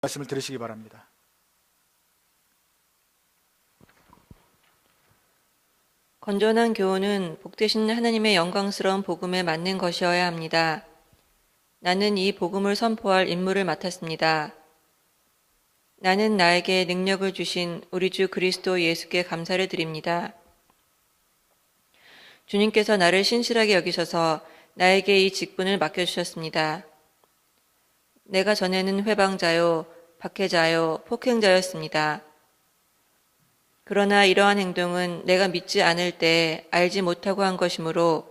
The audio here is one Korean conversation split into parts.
말씀을 들으시기 바랍니다. 건전한 교훈은 복되신 하나님의 영광스러운 복음에 맞는 것이어야 합니다. 나는 이 복음을 선포할 임무를 맡았습니다. 나는 나에게 능력을 주신 우리 주 그리스도 예수께 감사를 드립니다. 주님께서 나를 신실하게 여기셔서 나에게 이 직분을 맡겨주셨습니다. 내가 전에는 회방자요, 박해자요, 폭행자였습니다. 그러나 이러한 행동은 내가 믿지 않을 때 알지 못하고 한 것이므로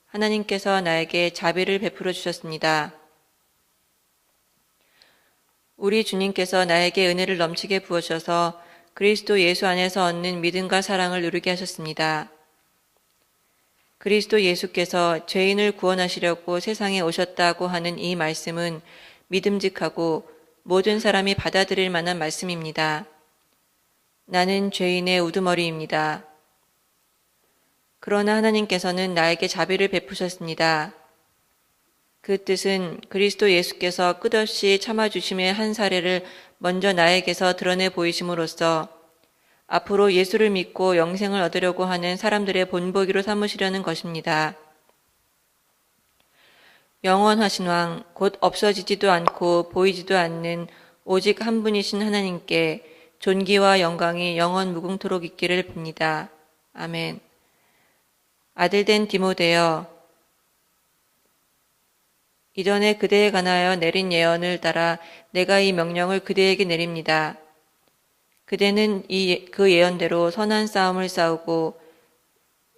하나님께서 나에게 자비를 베풀어 주셨습니다. 우리 주님께서 나에게 은혜를 넘치게 부어주셔서 그리스도 예수 안에서 얻는 믿음과 사랑을 누리게 하셨습니다. 그리스도 예수께서 죄인을 구원하시려고 세상에 오셨다고 하는 이 말씀은 믿음직하고 모든 사람이 받아들일 만한 말씀입니다. 나는 죄인의 우두머리입니다. 그러나 하나님께서는 나에게 자비를 베푸셨습니다. 그 뜻은 그리스도 예수께서 끝없이 참아주심의 한 사례를 먼저 나에게서 드러내 보이심으로써 앞으로 예수를 믿고 영생을 얻으려고 하는 사람들의 본보기로 삼으시려는 것입니다. 영원하신 왕, 곧 없어지지도 않고 보이지도 않는 오직 한 분이신 하나님께 존귀와 영광이 영원 무궁토록 있기를 빕니다. 아멘. 아들된 디모데여, 이전에 그대에 관하여 내린 예언을 따라 내가 이 명령을 그대에게 내립니다. 그대는 그 예언대로 선한 싸움을 싸우고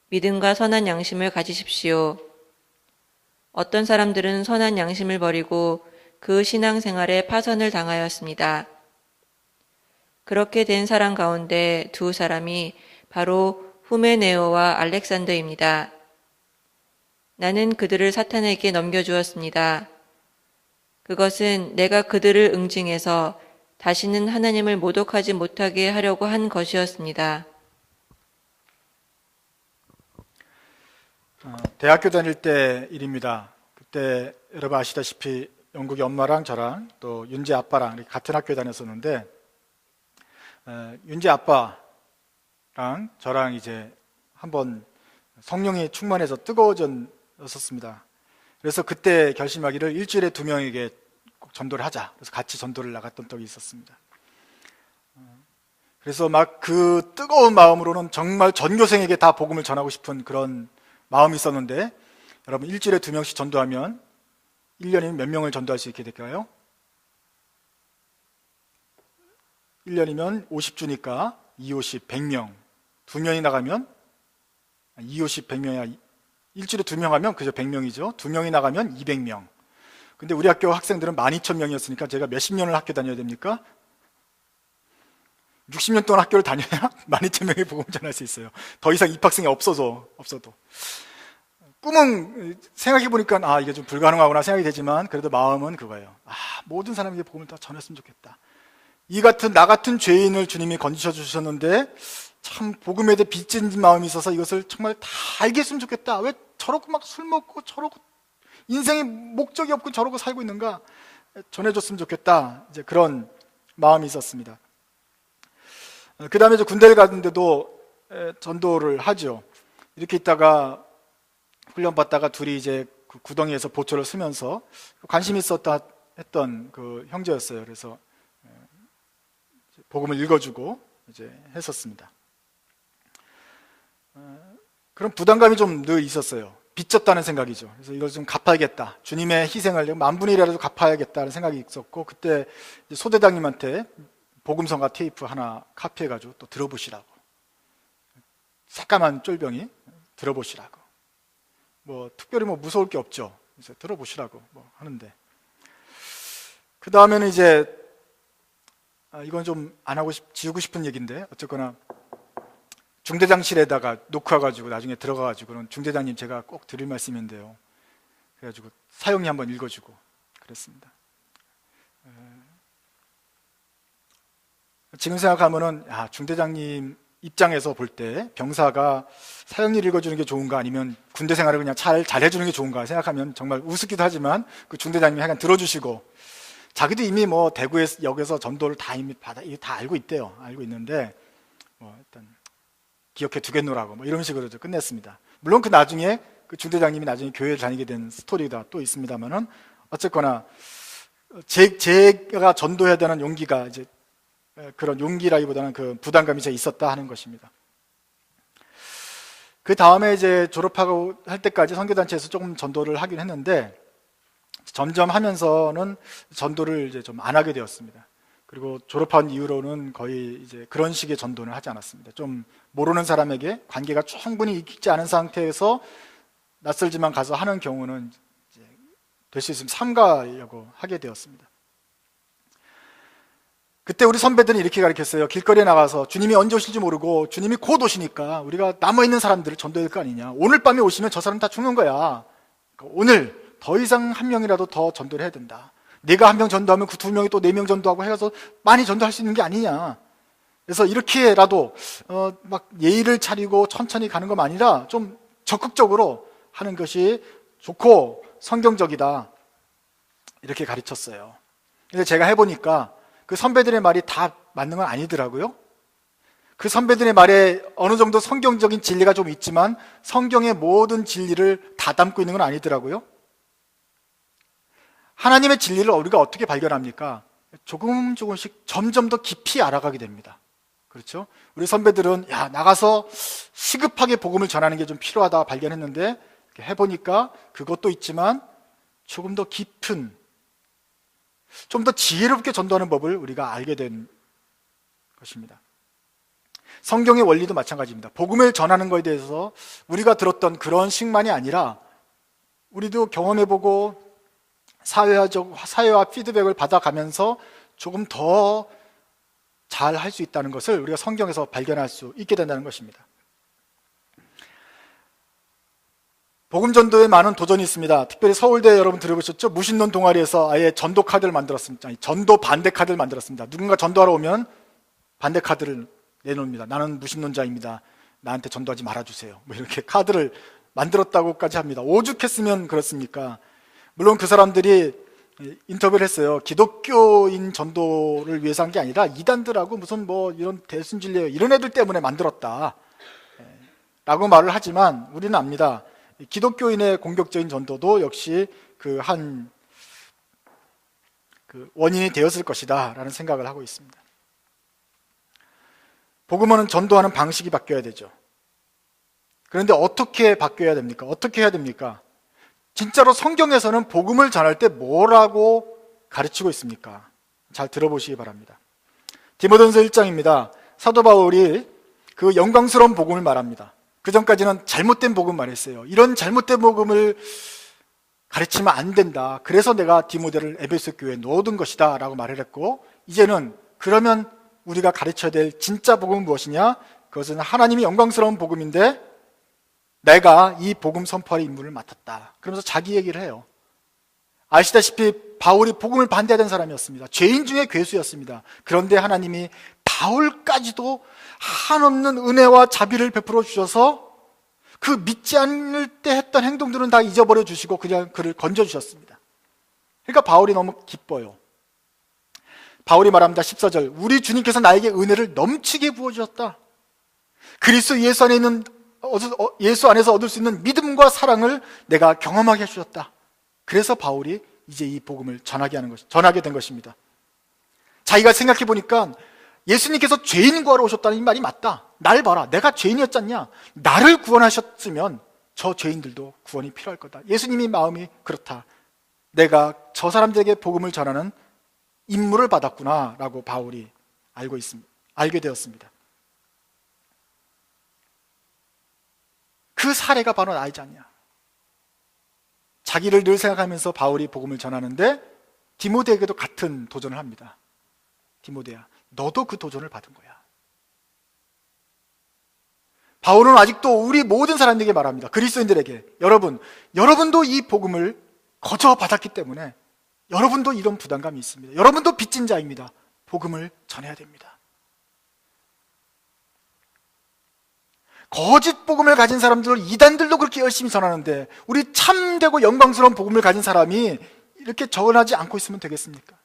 믿음과 선한 양심을 가지십시오. 어떤 사람들은 선한 양심을 버리고 그 신앙생활에 파선을 당하였습니다. 그렇게 된 사람 가운데 두 사람이 바로 후메네오와 알렉산더입니다. 나는 그들을 사탄에게 넘겨주었습니다. 그것은 내가 그들을 응징해서 다시는 하나님을 모독하지 못하게 하려고 한 것이었습니다. 대학교 다닐 때 일입니다. 그때 여러분 아시다시피 영국의 엄마랑 저랑 또 윤재 아빠랑 이렇게 같은 학교에 다녔었는데 윤재 아빠랑 저랑 이제 한번 성령이 충만해서 뜨거워졌었습니다. 그래서 그때 결심하기를 일주일에 2명에게 꼭 전도를 하자. 그래서 같이 전도를 나갔던 적이 있었습니다. 그래서 막 그 뜨거운 마음으로는 정말 전교생에게 다 복음을 전하고 싶은 그런 마음이 있었는데, 여러분 일주일에 2명씩 전도하면 1년이면 몇 명을 전도할 수 있게 될까요? 1년이면 50주니까 2, 50, 100명. 2명이 나가면 2, 50, 100명이야. 일주일에 2명 하면 그저 100명이죠. 2명이 나가면 200명. 근데 우리 학교 학생들은 12,000명이었으니까 제가 몇십 년을 학교 다녀야 됩니까? 60년 동안 학교를 다녀야 12,000명의 복음을 전할 수 있어요. 더 이상 입학생이 없어도. 꿈은 생각해보니까 이게 좀 불가능하구나 생각이 되지만 그래도 마음은 그거예요. 모든 사람에게 복음을 다 전했으면 좋겠다. 나 같은 죄인을 주님이 건지셔 주셨는데 참 복음에 대해 빚진 마음이 있어서 이것을 정말 다 알겠으면 좋겠다. 왜 저러고 막 술 먹고 저러고 인생에 목적이 없고 저러고 살고 있는가, 전해줬으면 좋겠다. 이제 그런 마음이 있었습니다. 그 다음에 군대를 갔는데도 전도를 하죠. 이렇게 있다가 훈련 받다가 둘이 이제 그 구덩이에서 보초를 쓰면서 관심 있었다 했던 그 형제였어요. 그래서 복음을 읽어주고 이제 했었습니다. 그런 부담감이 좀 늘 있었어요. 빚졌다는 생각이죠. 그래서 이걸 좀 갚아야겠다. 주님의 희생을 10,000분이라도 갚아야겠다는 생각이 있었고, 그때 소대장님한테 복음성가 테이프 하나 카피해가지고 또 들어보시라고, 새까만 쫄병이 들어보시라고, 특별히 무서울 게 없죠. 그래서 들어보시라고 하는데, 그 다음에는 이제 이건 좀 안 하고 지우고 싶은 얘기인데 어쨌거나 중대장실에다가 놓고 와가지고 나중에 들어가가지고는 중대장님 제가 꼭 드릴 말씀인데요. 그래가지고 사형리 한번 읽어주고 그랬습니다. 지금 생각하면은 중대장님 입장에서 볼 때 병사가 사형리 읽어주는 게 좋은가 아니면 군대 생활을 그냥 잘 해주는 게 좋은가 생각하면 정말 우습기도 하지만 그 중대장님이 하여간 들어주시고 자기도 이미 뭐 대구역에서 전도를 다 이미 이거 다 알고 있대요. 알고 있는데 뭐 일단 기억해 두겠노라고 뭐 이런 식으로 끝냈습니다. 물론 그 나중에 그 중대장님이 나중에 교회를 다니게 된 스토리가 또 있습니다만은 어쨌거나 제가 전도해야 되는 용기가 이제 그런 용기라기보다는 그 부담감이 제 있었다 하는 것입니다. 그 다음에 이제 졸업하고 할 때까지 선교단체에서 조금 전도를 하긴 했는데 점점 하면서는 전도를 이제 좀 안 하게 되었습니다. 그리고 졸업한 이후로는 거의 이제 그런 식의 전도는 하지 않았습니다. 좀 모르는 사람에게 관계가 충분히 익지 않은 상태에서 낯설지만 가서 하는 경우는 될 수 있으면 삼가려고 하게 되었습니다. 그때 우리 선배들은 이렇게 가르쳤어요. 길거리에 나가서 주님이 언제 오실지 모르고 주님이 곧 오시니까 우리가 남아있는 사람들을 전도해야 될 거 아니냐. 오늘 밤에 오시면 저 사람 다 죽는 거야. 그러니까 오늘 더 이상 한 명이라도 더 전도를 해야 된다. 내가 한 명 전도하면 그 두 명이 또 네 명 전도하고 해서 많이 전도할 수 있는 게 아니냐. 그래서 이렇게라도 막 예의를 차리고 천천히 가는 것만 아니라 좀 적극적으로 하는 것이 좋고 성경적이다. 이렇게 가르쳤어요. 근데 제가 해보니까 그 선배들의 말이 다 맞는 건 아니더라고요. 그 선배들의 말에 어느 정도 성경적인 진리가 좀 있지만 성경의 모든 진리를 다 담고 있는 건 아니더라고요. 하나님의 진리를 우리가 어떻게 발견합니까? 조금씩 점점 더 깊이 알아가게 됩니다. 그렇죠? 우리 선배들은 나가서 시급하게 복음을 전하는 게 좀 필요하다 발견했는데 해보니까 그것도 있지만 조금 더 깊은, 좀 더 지혜롭게 전도하는 법을 우리가 알게 된 것입니다. 성경의 원리도 마찬가지입니다. 복음을 전하는 것에 대해서 우리가 들었던 그런 식만이 아니라 우리도 경험해보고 사회와 피드백을 받아가면서 조금 더 잘 할 수 있다는 것을 우리가 성경에서 발견할 수 있게 된다는 것입니다. 복음 전도에 많은 도전이 있습니다. 특별히 서울대 여러분 들어보셨죠? 무신론 동아리에서 아예 전도 카드를 만들었습니다. 전도 반대 카드를 만들었습니다. 누군가 전도하러 오면 반대 카드를 내놓습니다. 나는 무신론자입니다. 나한테 전도하지 말아주세요. 뭐 이렇게 카드를 만들었다고까지 합니다. 오죽했으면 그렇습니까? 물론 그 사람들이 인터뷰를 했어요. 기독교인 전도를 위해서 한 게 아니라 이단들하고 무슨 뭐 이런 대순진리예요. 이런 애들 때문에 만들었다. 라고 말을 하지만 우리는 압니다. 기독교인의 공격적인 전도도 역시 그 원인이 되었을 것이다 라는 생각을 하고 있습니다. 복음은 전도하는 방식이 바뀌어야 되죠. 그런데 어떻게 바뀌어야 됩니까? 어떻게 해야 됩니까? 진짜로 성경에서는 복음을 전할 때 뭐라고 가르치고 있습니까? 잘 들어보시기 바랍니다. 디모데전서 1장입니다. 사도 바울이 그 영광스러운 복음을 말합니다. 그 전까지는 잘못된 복음 말했어요. 이런 잘못된 복음을 가르치면 안 된다. 그래서 내가 디모데를 에베소 교회에 넣어둔 것이다 라고 말을 했고, 이제는 그러면 우리가 가르쳐야 될 진짜 복음은 무엇이냐? 그것은 하나님이 영광스러운 복음인데 내가 이 복음 선포할 임무를 맡았다. 그러면서 자기 얘기를 해요. 아시다시피 바울이 복음을 반대하던 사람이었습니다. 죄인 중에 괴수였습니다. 그런데 하나님이 바울까지도 한없는 은혜와 자비를 베풀어 주셔서 그 믿지 않을 때 했던 행동들은 다 잊어버려 주시고 그냥 그를 건져 주셨습니다. 그러니까 바울이 너무 기뻐요. 바울이 말합니다. 14절. 우리 주님께서 나에게 은혜를 넘치게 부어주셨다. 그리스도 예수 안에서 얻을 수 있는 믿음과 사랑을 내가 경험하게 해주셨다. 그래서 바울이 이제 이 복음을 전하게 된 것입니다. 자기가 생각해 보니까 예수님께서 죄인 구하러 오셨다는 이 말이 맞다. 날 봐라. 내가 죄인이었지 않냐? 나를 구원하셨으면 저 죄인들도 구원이 필요할 거다. 예수님이 마음이 그렇다. 내가 저 사람들에게 복음을 전하는 임무를 받았구나 라고 바울이 알게 되었습니다. 그 사례가 바로 나이지 않냐. 자기를 늘 생각하면서 바울이 복음을 전하는데 디모데에게도 같은 도전을 합니다. 디모데야, 너도 그 도전을 받은 거야. 바울은 아직도 우리 모든 사람들에게 말합니다. 그리스도인들에게, 여러분도 이 복음을 거저 받았기 때문에 여러분도 이런 부담감이 있습니다. 여러분도 빚진 자입니다. 복음을 전해야 됩니다. 거짓 복음을 가진 사람들, 이단들도 그렇게 열심히 전하는데 우리 참되고 영광스러운 복음을 가진 사람이 이렇게 전하지 않고 있으면 되겠습니까?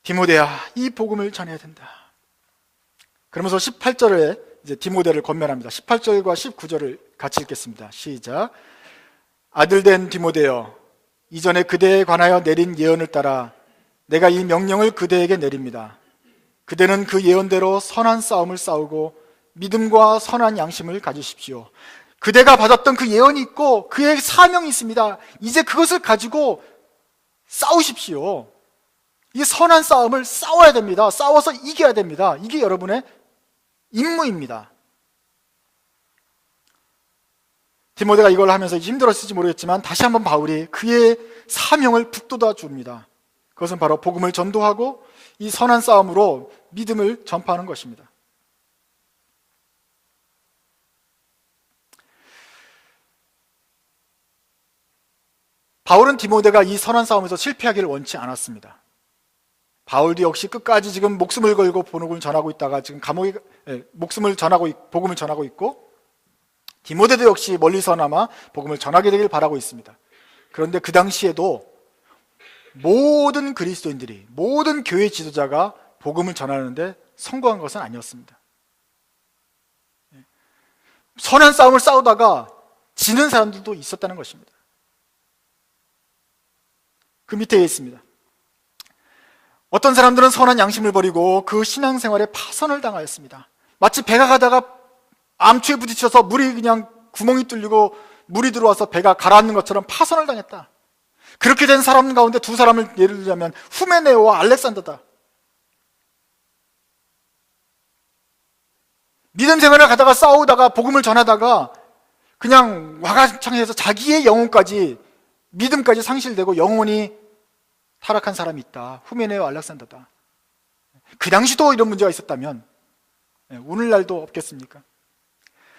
디모데야, 이 복음을 전해야 된다. 그러면서 18절에 이제 디모데를 권면합니다. 18절과 19절을 같이 읽겠습니다. 시작. 아들된 디모데여, 이전에 그대에 관하여 내린 예언을 따라 내가 이 명령을 그대에게 내립니다. 그대는 그 예언대로 선한 싸움을 싸우고 믿음과 선한 양심을 가지십시오. 그대가 받았던 그 예언이 있고 그의 사명이 있습니다. 이제 그것을 가지고 싸우십시오. 이 선한 싸움을 싸워야 됩니다. 싸워서 이겨야 됩니다. 이게 여러분의 임무입니다. 디모데가 이걸 하면서 힘들었을지 모르겠지만 다시 한번 바울이 그의 사명을 북돋아 줍니다. 그것은 바로 복음을 전도하고 이 선한 싸움으로 믿음을 전파하는 것입니다. 바울은 디모데가 이 선한 싸움에서 실패하기를 원치 않았습니다. 바울도 역시 끝까지 지금 목숨을 걸고 복음을 전하고 있다가 지금 감옥에 복음을 전하고 있고, 디모데도 역시 멀리서나마 복음을 전하게 되길 바라고 있습니다. 그런데 그 당시에도 모든 그리스도인들이, 모든 교회 지도자가 복음을 전하는데 성공한 것은 아니었습니다. 선한 싸움을 싸우다가 지는 사람들도 있었다는 것입니다. 그 밑에 있습니다. 어떤 사람들은 선한 양심을 버리고 그 신앙생활에 파선을 당하였습니다. 마치 배가 가다가 암초에 부딪혀서 물이 그냥 구멍이 뚫리고 물이 들어와서 배가 가라앉는 것처럼 파선을 당했다. 그렇게 된 사람 가운데 두 사람을 예를 들자면 후메네오와 알렉산더다. 믿음 생활을 가다가 싸우다가 복음을 전하다가 그냥 와가창해서 자기의 영혼까지, 믿음까지 상실되고 영혼이 타락한 사람이 있다. 후메네오 알렉산더다. 그 당시도 이런 문제가 있었다면 오늘날도 없겠습니까?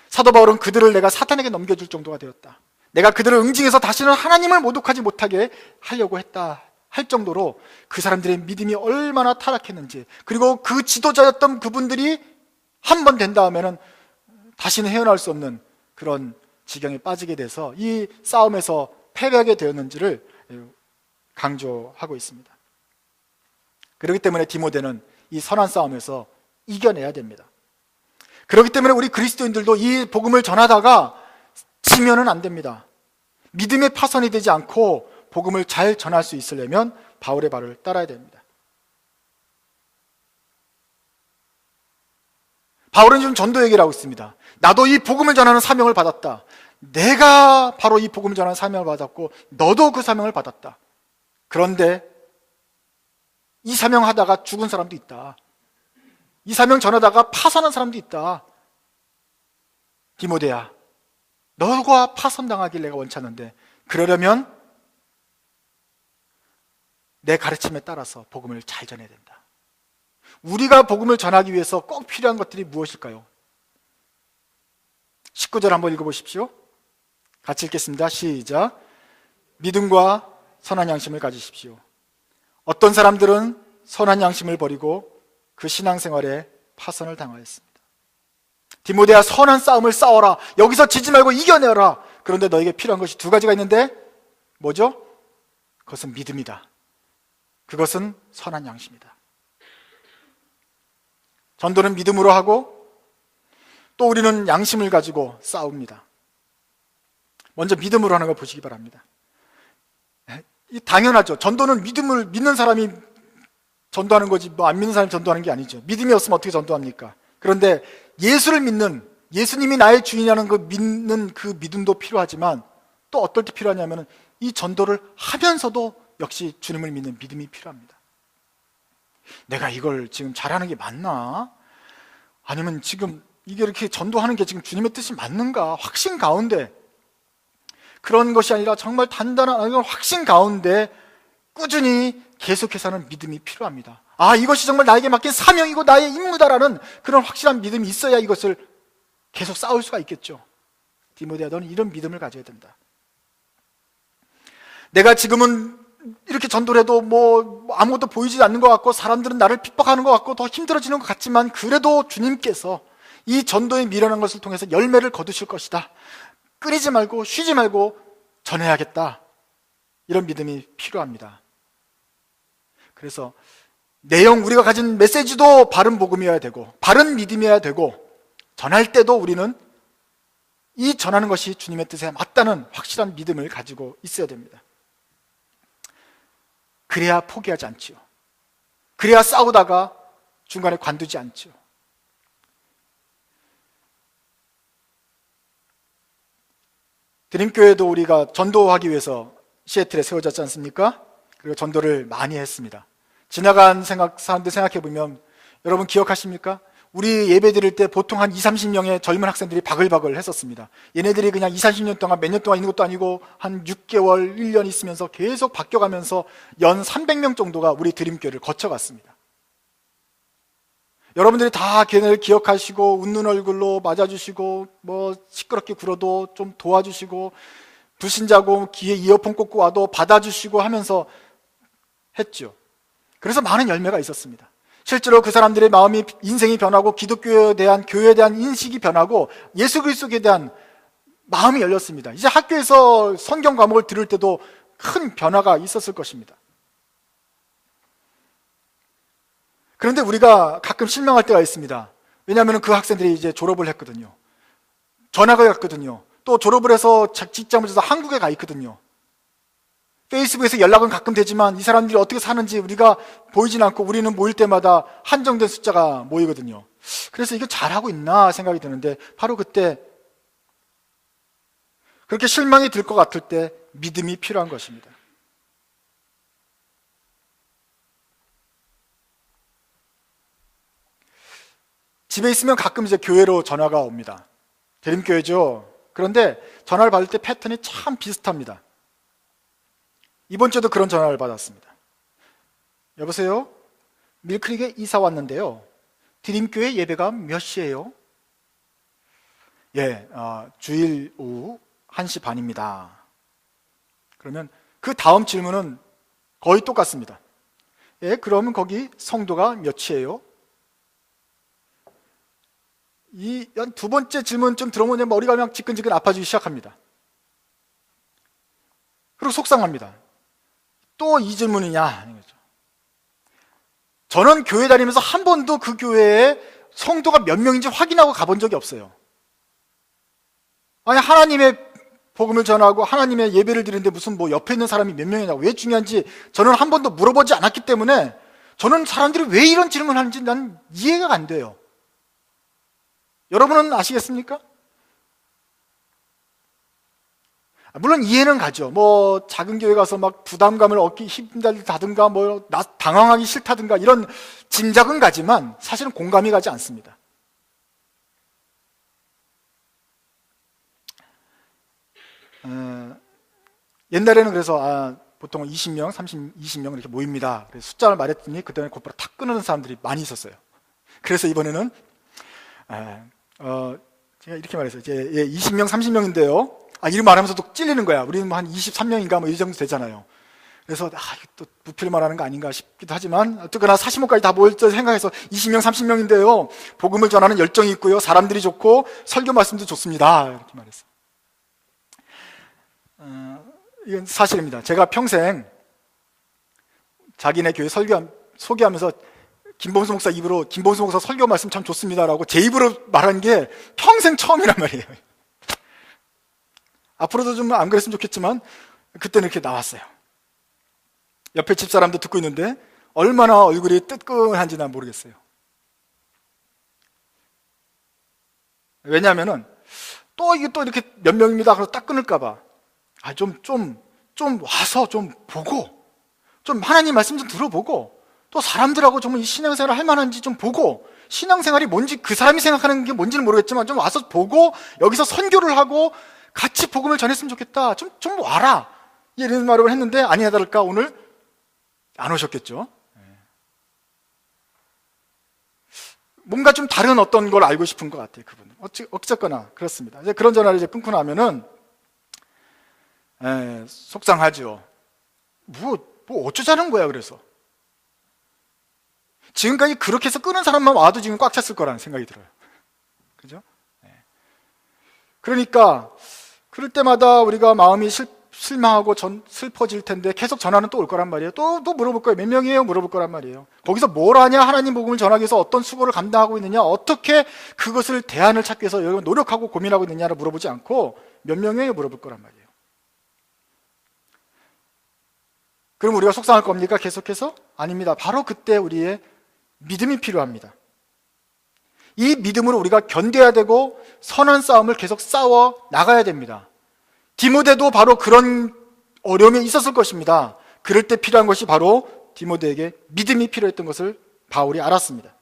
사도 바울은 그들을 내가 사탄에게 넘겨줄 정도가 되었다. 내가 그들을 응징해서 다시는 하나님을 모독하지 못하게 하려고 했다 할 정도로 그 사람들의 믿음이 얼마나 타락했는지, 그리고 그 지도자였던 그분들이 한 번 된 다음에는 다시는 헤어나올 수 없는 그런 지경에 빠지게 돼서 이 싸움에서 패배하게 되었는지를 강조하고 있습니다. 그렇기 때문에 디모데는 이 선한 싸움에서 이겨내야 됩니다. 그렇기 때문에 우리 그리스도인들도 이 복음을 전하다가 지면은 안 됩니다. 믿음의 파선이 되지 않고 복음을 잘 전할 수 있으려면 바울의 발을 따라야 됩니다. 바울은 지금 전도 얘기를 하고 있습니다. 나도 이 복음을 전하는 사명을 받았다. 내가 바로 이 복음을 전하는 사명을 받았고 너도 그 사명을 받았다. 그런데 이 사명 하다가 죽은 사람도 있다. 이 사명 전하다가 파선한 사람도 있다. 디모데야, 너가 파선당하길 내가 원치 않는데 그러려면 내 가르침에 따라서 복음을 잘 전해야 된다. 우리가 복음을 전하기 위해서 꼭 필요한 것들이 무엇일까요? 19절 한번 읽어보십시오. 같이 읽겠습니다. 시작. 믿음과 선한 양심을 가지십시오. 어떤 사람들은 선한 양심을 버리고 그 신앙생활에 파선을 당하였습니다. 디모데야, 선한 싸움을 싸워라. 여기서 지지 말고 이겨내라. 그런데 너에게 필요한 것이 두 가지가 있는데 뭐죠? 그것은 믿음이다. 그것은 선한 양심이다. 전도는 믿음으로 하고 또 우리는 양심을 가지고 싸웁니다. 먼저 믿음으로 하는 거 보시기 바랍니다. 당연하죠. 전도는 믿음을 믿는 사람이 전도하는 거지 뭐 안 믿는 사람이 전도하는 게 아니죠. 믿음이 없으면 어떻게 전도합니까? 그런데 예수를 믿는, 예수님이 나의 주인이라는 그 믿는 그 믿음도 필요하지만 또 어떨 때 필요하냐면 이 전도를 하면서도 역시 주님을 믿는 믿음이 필요합니다. 내가 이걸 지금 잘하는 게 맞나? 아니면 지금 이게 이렇게 전도하는 게 지금 주님의 뜻이 맞는가? 확신 가운데, 그런 것이 아니라 정말 단단한 확신 가운데 꾸준히 계속해서는 믿음이 필요합니다. 아, 이것이 정말 나에게 맡긴 사명이고 나의 임무다라는 그런 확실한 믿음이 있어야 이것을 계속 싸울 수가 있겠죠. 디모데야, 너는 이런 믿음을 가져야 된다. 내가 지금은 이렇게 전도를 해도 뭐 아무것도 보이지 않는 것 같고 사람들은 나를 핍박하는 것 같고 더 힘들어지는 것 같지만 그래도 주님께서 이 전도에 미련한 것을 통해서 열매를 거두실 것이다. 끊이지 말고 쉬지 말고 전해야겠다. 이런 믿음이 필요합니다. 그래서 내용, 우리가 가진 메시지도 바른 복음이어야 되고 바른 믿음이어야 되고, 전할 때도 우리는 이 전하는 것이 주님의 뜻에 맞다는 확실한 믿음을 가지고 있어야 됩니다. 그래야 포기하지 않지요. 그래야 싸우다가 중간에 관두지 않지요. 드림교회도 우리가 전도하기 위해서 시애틀에 세워졌지 않습니까? 그리고 전도를 많이 했습니다. 지나간 사람들 생각해보면 여러분 기억하십니까? 우리 예배 드릴 때 보통 한 20-30명의 젊은 학생들이 바글바글 했었습니다. 얘네들이 그냥 20-30년 동안 몇 년 동안 있는 것도 아니고 한 6개월, 1년 있으면서 계속 바뀌어가면서 연 300명 정도가 우리 드림교회를 거쳐갔습니다. 여러분들이 다 걔네를 기억하시고 웃는 얼굴로 맞아주시고 뭐 시끄럽게 굴어도 좀 도와주시고 불신자고 귀에 이어폰 꽂고 와도 받아주시고 하면서 했죠. 그래서 많은 열매가 있었습니다. 실제로 그 사람들의 마음이, 인생이 변하고 기독교에 대한, 교회에 대한 인식이 변하고 예수 그리스도에 대한 마음이 열렸습니다. 이제 학교에서 성경 과목을 들을 때도 큰 변화가 있었을 것입니다. 그런데 우리가 가끔 실망할 때가 있습니다. 왜냐하면 그 학생들이 이제 졸업을 했거든요. 전학을 갔거든요. 또 졸업을 해서 직장을 해서 한국에 가 있거든요. 페이스북에서 연락은 가끔 되지만 이 사람들이 어떻게 사는지 우리가 보이진 않고 우리는 모일 때마다 한정된 숫자가 모이거든요. 그래서 이거 잘하고 있나 생각이 드는데, 바로 그때 그렇게 실망이 들 것 같을 때 믿음이 필요한 것입니다. 집에 있으면 가끔 이제 교회로 전화가 옵니다. 대림교회죠. 그런데 전화를 받을 때 패턴이 참 비슷합니다. 이번 주에도 그런 전화를 받았습니다. 여보세요? 밀크릭에 이사 왔는데요. 드림교회 예배가 몇 시예요? 예, 주일 오후 1시 반입니다. 그러면 그 다음 질문은 거의 똑같습니다. 예, 그러면 거기 성도가 몇이에요? 이 두 번째 질문 좀 들어보면 머리가 그냥 지끈지끈 아파지기 시작합니다. 그리고 속상합니다. 또 이 질문이냐? 저는 교회 다니면서 한 번도 그 교회에 성도가 몇 명인지 확인하고 가본 적이 없어요. 아니, 하나님의 복음을 전하고 하나님의 예배를 드리는데 무슨 뭐 옆에 있는 사람이 몇 명이냐고, 왜 중요한지 저는 한 번도 물어보지 않았기 때문에 저는 사람들이 왜 이런 질문을 하는지 난 이해가 안 돼요. 여러분은 아시겠습니까? 물론 이해는 가죠. 뭐 작은 교회 가서 막 부담감을 얻기 힘들다든가 뭐 당황하기 싫다든가 이런 짐작은 가지만 사실은 공감이 가지 않습니다. 옛날에는 그래서 보통 20명, 20명 이렇게 모입니다. 그래서 숫자를 말했더니 그때는 곧바로 탁 끊는 사람들이 많이 있었어요. 그래서 이번에는 제가 이렇게 말했어요. 이제 20명, 30명인데요. 이름 말하면서도 찔리는 거야. 우리는 뭐 한 23명인가 뭐 이 정도 되잖아요. 그래서 이거 또 부피를 말하는 거 아닌가 싶기도 하지만 어쨌거나 40명까지 다 모일 때 생각해서 20명, 30명인데요. 복음을 전하는 열정이 있고요. 사람들이 좋고 설교 말씀도 좋습니다. 이렇게 말했어요. 이건 사실입니다. 제가 평생 자기네 교회 소개하면서 김봉수 목사 입으로 김봉수 목사 설교 말씀 참 좋습니다라고 제 입으로 말한 게 평생 처음이란 말이에요. 앞으로도 좀 안 그랬으면 좋겠지만 그때는 이렇게 나왔어요. 옆에 집사람도 듣고 있는데 얼마나 얼굴이 뜨끈한지 난 모르겠어요. 왜냐하면은 또 이게 또 이렇게 몇 명입니다 그래서 딱 끊을까봐 좀 와서 좀 보고 좀 하나님 말씀 좀 들어보고 또 사람들하고 정말 이 신앙생활을 할 만한지 좀 보고, 신앙생활이 뭔지 그 사람이 생각하는 게 뭔지는 모르겠지만 좀 와서 보고 여기서 선교를 하고 같이 복음을 전했으면 좋겠다. 좀 와라. 이런 말을 했는데 아니나 다를까 오늘 안 오셨겠죠. 뭔가 좀 다른 어떤 걸 알고 싶은 것 같아요. 그분은 어쨌거나 그렇습니다. 이제 그런 전화를 이제 끊고 나면은 속상하죠. 뭐 어쩌자는 거야. 그래서 지금까지 그렇게 해서 끊은 사람만 와도 지금 꽉 찼을 거라는 생각이 들어요. 그죠? 그러니까 그럴 때마다 우리가 마음이 실망하고 슬퍼질 텐데 계속 전화는 또 올 거란 말이에요. 또 물어볼 거예요. 몇 명이에요? 물어볼 거란 말이에요. 거기서 뭘 하냐? 하나님 복음을 전하기 위해서 어떤 수고를 감당하고 있느냐? 어떻게 그것을 대안을 찾기 위해서 노력하고 고민하고 있느냐를 물어보지 않고 몇 명이에요? 물어볼 거란 말이에요. 그럼 우리가 속상할 겁니까? 계속해서? 아닙니다. 바로 그때 우리의 믿음이 필요합니다. 이 믿음으로 우리가 견뎌야 되고 선한 싸움을 계속 싸워 나가야 됩니다. 디모데도 바로 그런 어려움이 있었을 것입니다. 그럴 때 필요한 것이 바로 디모데에게 믿음이 필요했던 것을 바울이 알았습니다.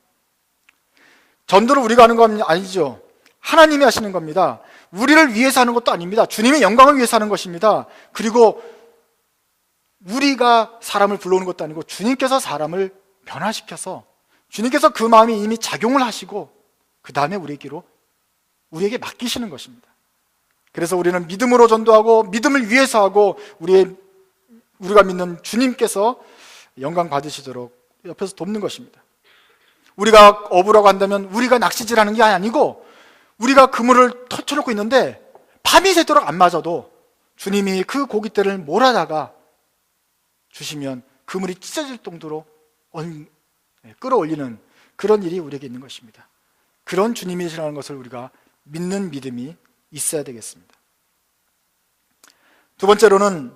전도를 우리가 하는 건 아니죠. 하나님이 하시는 겁니다. 우리를 위해서 하는 것도 아닙니다. 주님의 영광을 위해서 하는 것입니다. 그리고 우리가 사람을 불러오는 것도 아니고 주님께서 사람을 변화시켜서 주님께서 그 마음이 이미 작용을 하시고 그 다음에 우리에게 맡기시는 것입니다. 그래서 우리는 믿음으로 전도하고 믿음을 위해서 하고 우리가 믿는 주님께서 영광 받으시도록 옆에서 돕는 것입니다. 우리가 어부라고 한다면 우리가 낚시질하는 게 아니고 우리가 그물을 터쳐놓고 있는데 밤이 새도록 안 맞아도 주님이 그 고깃대를 몰아다가 주시면 그물이 찢어질 정도로 끌어올리는 그런 일이 우리에게 있는 것입니다. 그런 주님이시라는 것을 우리가 믿는 믿음이 있어야 되겠습니다. 두 번째로는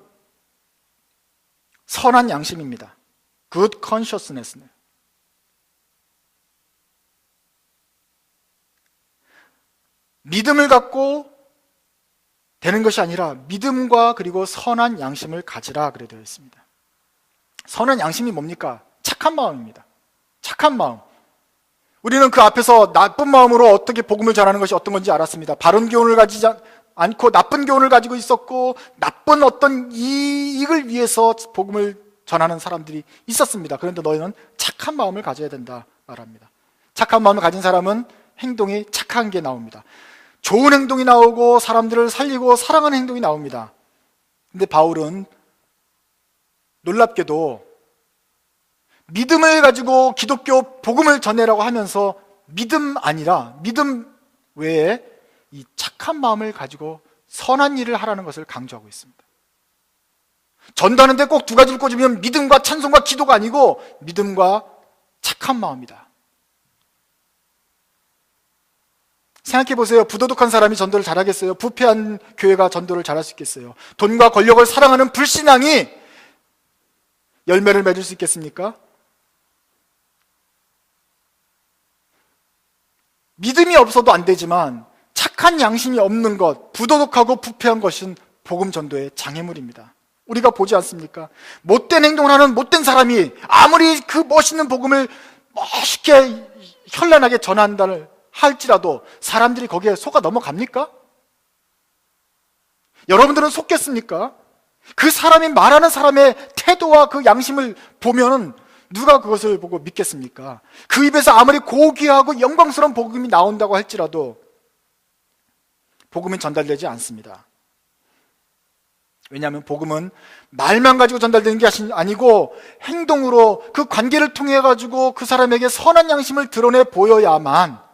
선한 양심입니다. Good consciousness. 믿음을 갖고 되는 것이 아니라 믿음과 그리고 선한 양심을 가지라 그래 되어 있습니다. 선한 양심이 뭡니까? 착한 마음입니다. 착한 마음. 우리는 그 앞에서 나쁜 마음으로 어떻게 복음을 전하는 것이 어떤 건지 알았습니다. 바른 교훈을 가지지 않고 나쁜 교훈을 가지고 있었고 나쁜 어떤 이익을 위해서 복음을 전하는 사람들이 있었습니다. 그런데 너희는 착한 마음을 가져야 된다 말합니다. 착한 마음을 가진 사람은 행동이 착한 게 나옵니다. 좋은 행동이 나오고 사람들을 살리고 사랑하는 행동이 나옵니다. 근데 바울은 놀랍게도 믿음을 가지고 기독교 복음을 전해라고 하면서 믿음 외에 이 착한 마음을 가지고 선한 일을 하라는 것을 강조하고 있습니다. 전도하는데 꼭 두 가지를 꽂으면 믿음과 찬송과 기도가 아니고 믿음과 착한 마음이다. 생각해 보세요. 부도덕한 사람이 전도를 잘하겠어요? 부패한 교회가 전도를 잘할 수 있겠어요? 돈과 권력을 사랑하는 불신앙이 열매를 맺을 수 있겠습니까? 믿음이 없어도 안 되지만 착한 양심이 없는 것, 부도덕하고 부패한 것은 복음 전도의 장애물입니다. 우리가 보지 않습니까? 못된 행동을 하는 못된 사람이 아무리 그 멋있는 복음을 멋있게 현란하게 전한다를 할지라도 사람들이 거기에 속아 넘어갑니까? 여러분들은 속겠습니까? 그 사람이 말하는 사람의 태도와 그 양심을 보면은 누가 그것을 보고 믿겠습니까? 그 입에서 아무리 고귀하고 영광스러운 복음이 나온다고 할지라도 복음이 전달되지 않습니다. 왜냐하면 복음은 말만 가지고 전달되는 게 아니고 행동으로 그 관계를 통해 가지고 그 사람에게 선한 양심을 드러내 보여야만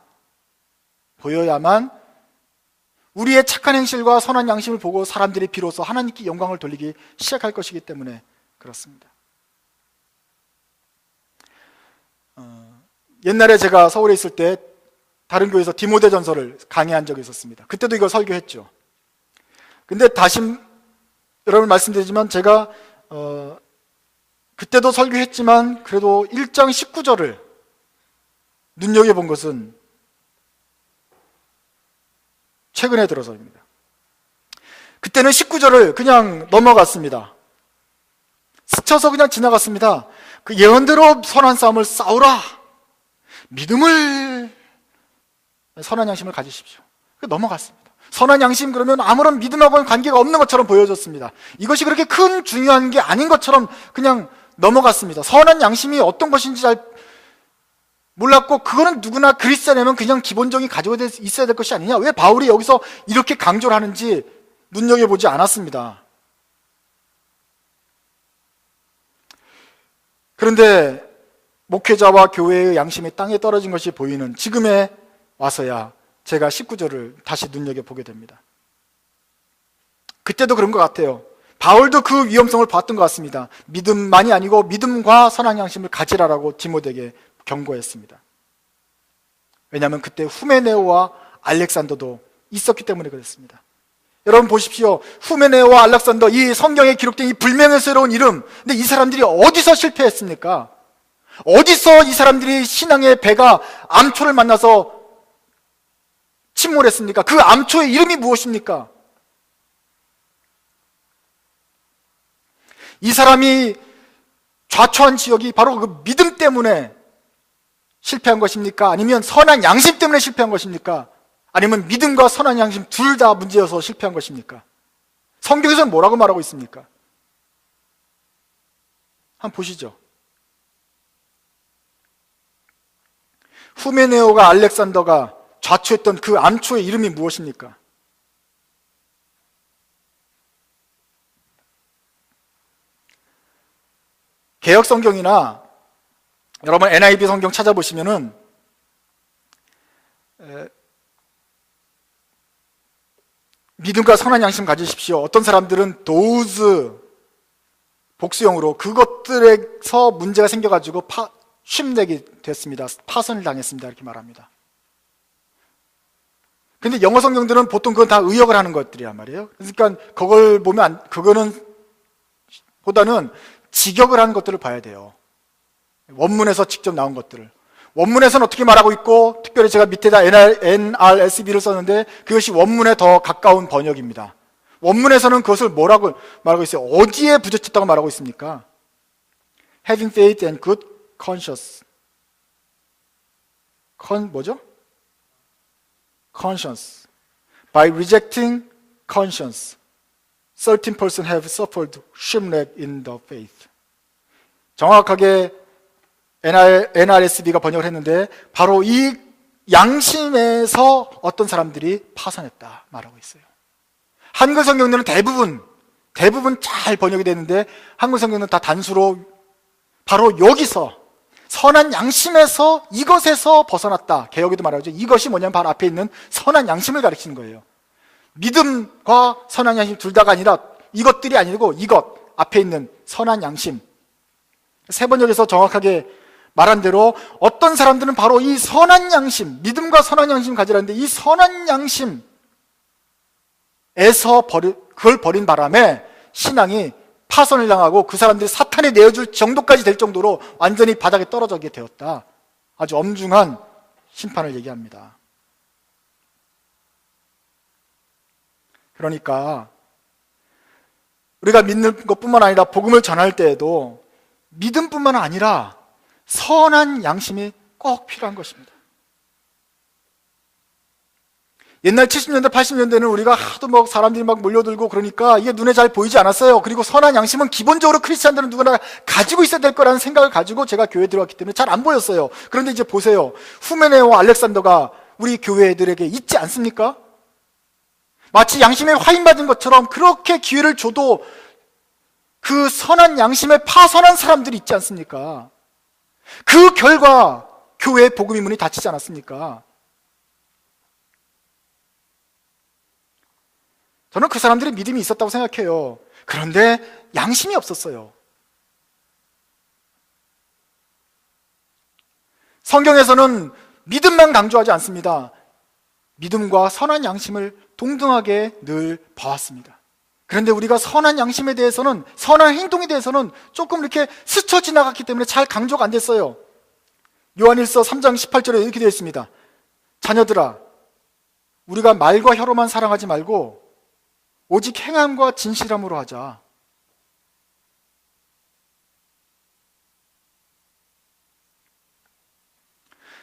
우리의 착한 행실과 선한 양심을 보고 사람들이 비로소 하나님께 영광을 돌리기 시작할 것이기 때문에 그렇습니다. 옛날에 제가 서울에 있을 때 다른 교회에서 디모데전서를 강의한 적이 있었습니다. 그때도 이걸 설교했죠. 근데 다시 여러분 말씀드리지만 제가 그때도 설교했지만 그래도 1장 19절을 눈여겨본 것은 최근에 들어서입니다. 그때는 19절을 그냥 넘어갔습니다. 스쳐서 그냥 지나갔습니다. 그 예언대로 선한 싸움을 싸우라. 믿음을 선한 양심을 가지십시오. 넘어갔습니다. 선한 양심 그러면 아무런 믿음하고는 관계가 없는 것처럼 보여졌습니다. 이것이 그렇게 큰 중요한 게 아닌 것처럼 그냥 넘어갔습니다. 선한 양심이 어떤 것인지 잘 몰랐고 그거는 누구나 그리스도라면 그냥 기본적인 가지고 있어야 될 것이 아니냐. 왜 바울이 여기서 이렇게 강조를 하는지 눈여겨보지 않았습니다. 그런데 목회자와 교회의 양심이 땅에 떨어진 것이 보이는 지금에 와서야 제가 19절을 다시 눈여겨보게 됩니다. 그때도 그런 것 같아요. 바울도 그 위험성을 봤던 것 같습니다. 믿음만이 아니고 믿음과 선한 양심을 가지라라고 디모데에게 경고했습니다. 왜냐하면 그때 후메네오와 알렉산더도 있었기 때문에 그랬습니다. 여러분 보십시오. 후메네오와 알렉산더, 이 성경에 기록된 이 불명예스러운 이름, 근데 이 사람들이 어디서 실패했습니까? 어디서 이 사람들이 신앙의 배가 암초를 만나서 침몰했습니까? 그 암초의 이름이 무엇입니까? 이 사람이 좌초한 지역이 바로 그 믿음 때문에 실패한 것입니까? 아니면 선한 양심 때문에 실패한 것입니까? 아니면 믿음과 선한 양심 둘 다 문제여서 실패한 것입니까? 성경에서는 뭐라고 말하고 있습니까? 한번 보시죠. 후메네오가 알렉산더가 좌초했던 그 암초의 이름이 무엇입니까? 개역 성경이나 여러분 NIV 성경 찾아보시면은 믿음과 선한 양심 가지십시오. 어떤 사람들은 those 복수형으로 그것들에서 문제가 생겨가지고 쉼내기 됐습니다. 파선을 당했습니다. 이렇게 말합니다. 근데 영어 성경들은 보통 그건 다 의역을 하는 것들이란 말이에요. 그러니까 그걸 보면 그거는 보다는 직역을 하는 것들을 봐야 돼요. 원문에서 직접 나온 것들을. 원문에서는 어떻게 말하고 있고, 특별히 제가 밑에다 NRSV를 썼는데 그것이 원문에 더 가까운 번역입니다. 원문에서는 그것을 뭐라고 말하고 있어요? 어디에 부딪혔다고 말하고 있습니까? Having faith and good conscience. 뭐죠? Conscience. By rejecting conscience, certain persons have suffered shipwreck in the faith. 정확하게 NRSV가 번역을 했는데 바로 이 양심에서 어떤 사람들이 파산했다 말하고 있어요. 한글 성경들은 대부분 잘 번역이 되는데 한글 성경은 다 단수로 바로 여기서 선한 양심에서 이것에서 벗어났다. 개역에도 말하죠. 이것이 뭐냐면 바로 앞에 있는 선한 양심을 가리키는 거예요. 믿음과 선한 양심 둘 다가 아니라 이것들이 아니고 이것 앞에 있는 선한 양심. 세 번역에서 정확하게 말한 대로 어떤 사람들은 바로 이 선한 양심, 믿음과 선한 양심 가지라는데 이 선한 양심에서 그걸 버린 바람에 신앙이 파선을 당하고 그 사람들이 사탄에 내어줄 정도까지 될 정도로 완전히 바닥에 떨어지게 되었다. 아주 엄중한 심판을 얘기합니다. 그러니까 우리가 믿는 것뿐만 아니라 복음을 전할 때에도 믿음뿐만 아니라 선한 양심이 꼭 필요한 것입니다. 옛날 70년대, 80년대는 우리가 하도 막 사람들이 막 몰려들고 그러니까 이게 눈에 잘 보이지 않았어요. 그리고 선한 양심은 기본적으로 크리스찬들은 누구나 가지고 있어야 될 거라는 생각을 가지고 제가 교회에 들어왔기 때문에 잘 안 보였어요. 그런데 이제 보세요. 후메네와 알렉산더가 우리 교회들에게 있지 않습니까? 마치 양심에 화인받은 것처럼 그렇게 기회를 줘도 그 선한 양심에 파선한 사람들이 있지 않습니까? 그 결과 교회의 복음의 문이 닫히지 않았습니까? 저는 그 사람들의 믿음이 있었다고 생각해요. 그런데 양심이 없었어요. 성경에서는 믿음만 강조하지 않습니다. 믿음과 선한 양심을 동등하게 늘 봐왔습니다. 그런데 우리가 선한 양심에 대해서는, 선한 행동에 대해서는 조금 이렇게 스쳐 지나갔기 때문에 잘 강조가 안 됐어요. 요한일서 3장 18절에 이렇게 되어 있습니다. 자녀들아, 우리가 말과 혀로만 사랑하지 말고 오직 행함과 진실함으로 하자.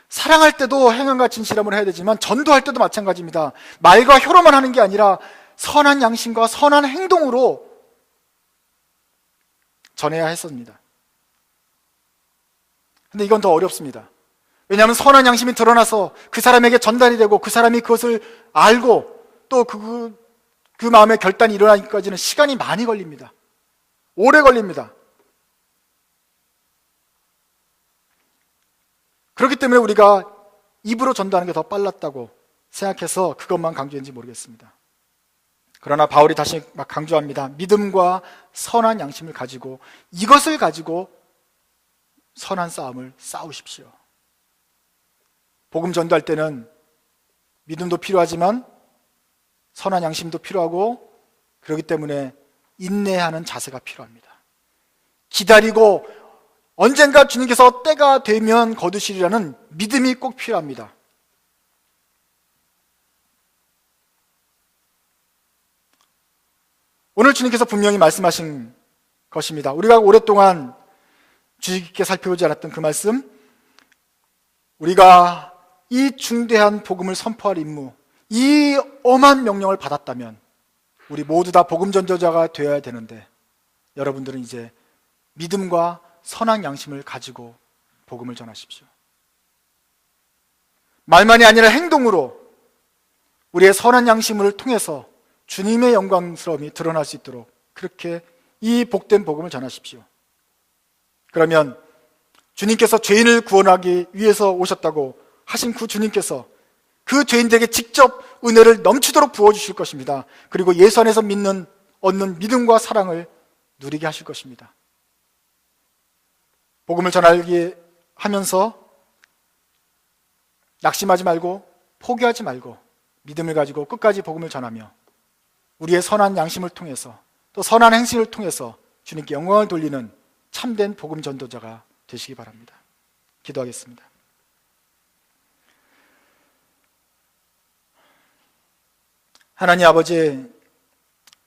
사랑할 때도 행함과 진실함으로 해야 되지만 전도할 때도 마찬가지입니다. 말과 혀로만 하는 게 아니라 선한 양심과 선한 행동으로 전해야 했습니다. 근데 이건 더 어렵습니다. 왜냐하면 선한 양심이 드러나서 그 사람에게 전달이 되고 그 사람이 그것을 알고 또 그 마음의 결단이 일어나기까지는 시간이 많이 걸립니다. 오래 걸립니다. 그렇기 때문에 우리가 입으로 전도하는 게 더 빨랐다고 생각해서 그것만 강조했는지 모르겠습니다. 그러나 바울이 다시 막 강조합니다. 믿음과 선한 양심을 가지고 이것을 가지고 선한 싸움을 싸우십시오. 복음 전도할 때는 믿음도 필요하지만 선한 양심도 필요하고 그렇기 때문에 인내하는 자세가 필요합니다. 기다리고 언젠가 주님께서 때가 되면 거두시리라는 믿음이 꼭 필요합니다. 오늘 주님께서 분명히 말씀하신 것입니다. 우리가 오랫동안 주의 깊게 살펴보지 않았던 그 말씀, 우리가 이 중대한 복음을 선포할 임무, 이 엄한 명령을 받았다면 우리 모두 다 복음 전도자가 되어야 되는데 여러분들은 이제 믿음과 선한 양심을 가지고 복음을 전하십시오. 말만이 아니라 행동으로 우리의 선한 양심을 통해서 주님의 영광스러움이 드러날 수 있도록 그렇게 이 복된 복음을 전하십시오. 그러면 주님께서 죄인을 구원하기 위해서 오셨다고 하신 그 주님께서 그 죄인들에게 직접 은혜를 넘치도록 부어주실 것입니다. 그리고 예수 안에서 얻는 믿음과 사랑을 누리게 하실 것입니다. 복음을 전하기 하면서 낙심하지 말고 포기하지 말고 믿음을 가지고 끝까지 복음을 전하며 우리의 선한 양심을 통해서 또 선한 행실을 통해서 주님께 영광을 돌리는 참된 복음 전도자가 되시기 바랍니다. 기도하겠습니다. 하나님 아버지,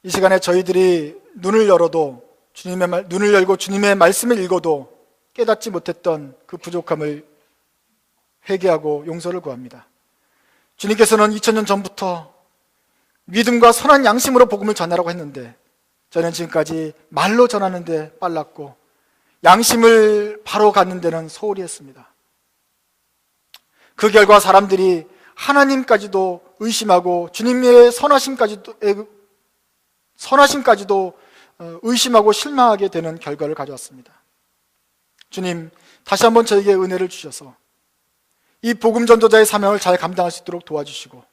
이 시간에 저희들이 눈을 열고 주님의 말씀을 읽어도 깨닫지 못했던 그 부족함을 회개하고 용서를 구합니다. 주님께서는 2000년 전부터 믿음과 선한 양심으로 복음을 전하라고 했는데 저는 지금까지 말로 전하는데 빨랐고 양심을 바로 갖는 데는 소홀히 했습니다. 그 결과 사람들이 하나님까지도 의심하고 주님의 선하심까지도 의심하고 실망하게 되는 결과를 가져왔습니다. 주님, 다시 한번 저에게 은혜를 주셔서 이 복음 전도자의 사명을 잘 감당할 수 있도록 도와주시고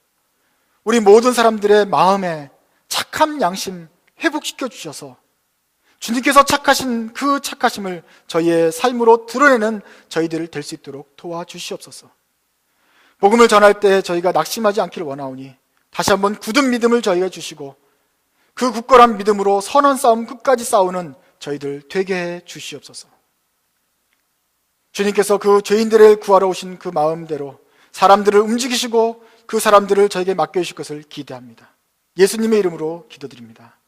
우리 모든 사람들의 마음에 착한 양심 회복시켜 주셔서 주님께서 착하신 그 착하심을 저희의 삶으로 드러내는 저희들 될 수 있도록 도와주시옵소서. 복음을 전할 때 저희가 낙심하지 않기를 원하오니 다시 한번 굳은 믿음을 저희가 주시고 그 굳건한 믿음으로 선한 싸움 끝까지 싸우는 저희들 되게 해 주시옵소서. 주님께서 그 죄인들을 구하러 오신 그 마음대로 사람들을 움직이시고 그 사람들을 저에게 맡겨주실 것을 기대합니다. 예수님의 이름으로 기도드립니다.